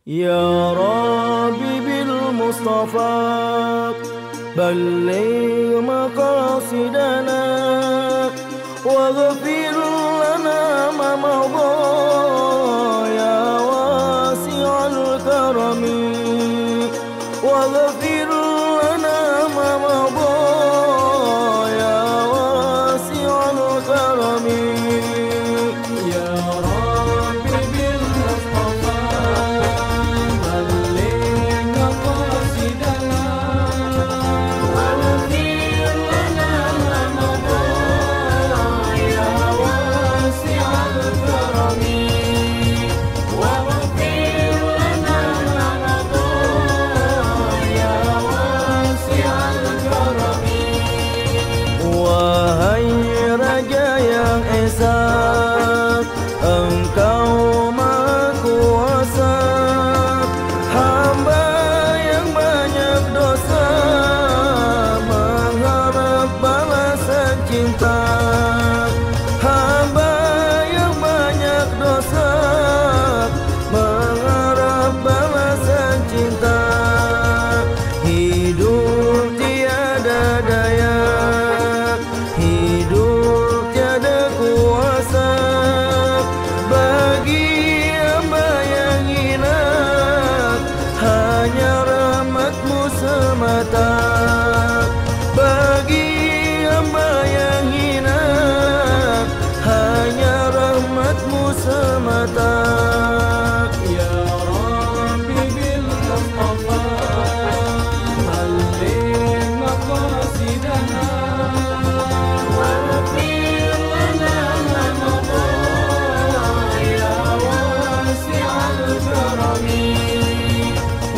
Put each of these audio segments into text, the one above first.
يا ربي بالمصطفى بلغ مقاصدنا واغفر لنا ما مضى يا واسع الكرم واغفر لنا ما مضى يا واسع الكرم يا ربي بالمصطفى بلغ مقاصدنا واغفر لنا ما مضى يا واسع الكرم واغفر لنا ما مضى يا واسع الكرم Wahai Raja yang Esa, Engkau Maha Kuasa, hamba yang banyak dosa mengharap balasan cinta. Hamba yang banyak dosa mengharap balasan cinta. Hidup tiada daya, hidup tiada kuasa bagi hamba yang hina, hanya rahmat-Mu semata. Bagi hamba yang hina, hanya rahmat-Mu semata. Ya Rabbi bil Mustafa balik maqasidana واغفر لنا ما مضى يا واسع الكرم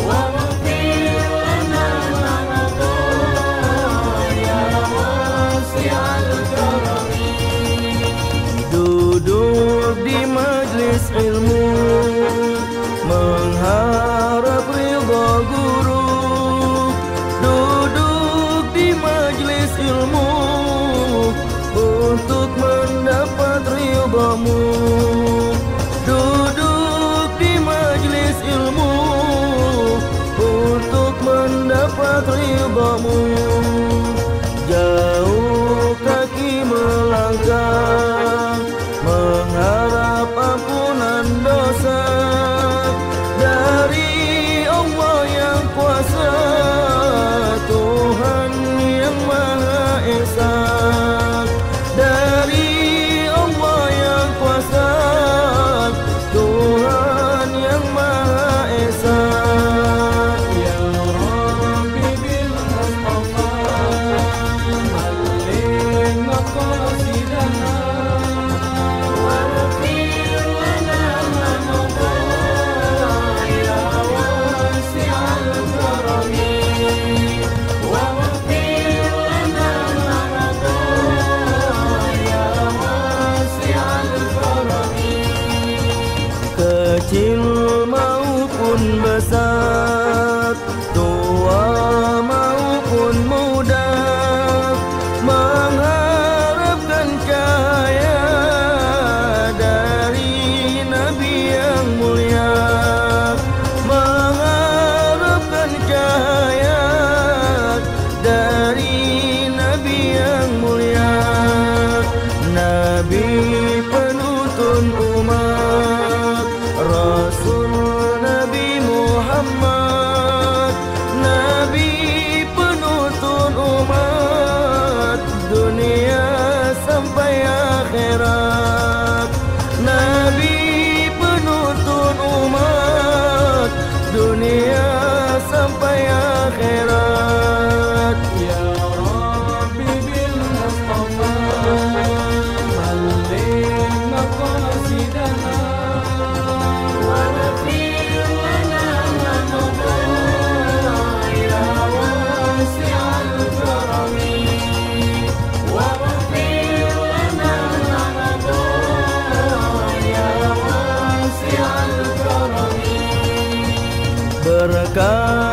واغفر لنا ما مضى يا واسع الكرم Duduk di majlis ilmu mengharap ridha guru, duduk di majlis ilmu untuk mendapat ridha-Mu. Duduk di majlis ilmu untuk mendapat ridha-Mu. Jauh kaki melangkah mengharap ampunan dosa dari Allah yang kuasa, Tuhan yang Maha Esa. Dari Allah yang kuasa, Tuhan yang Maha Esa. Ya Rabbi bil Mustafa balik maqasidana waghfir lana ma mada ya wasi'al karami waghfir lana ma mada ya wasi'al karami. Kecil maupun besar, tua maupun muda, mengharapkan cahaya dari Nabi yang mulia, mengharapkan cahaya dari Nabi yang mulia. Nabi penuntun umat, Rasul Nabi Muhammad, Nabi penuntun umat dunia sampai akhirat. Nabi penuntun umat dunia sampai akhirat. Ya Rabbi bil Mustafa balik maqasidana waghfir lana ma mada ya wasi'al karami waghfir lana ma mada ya wasi'al karami. Berkah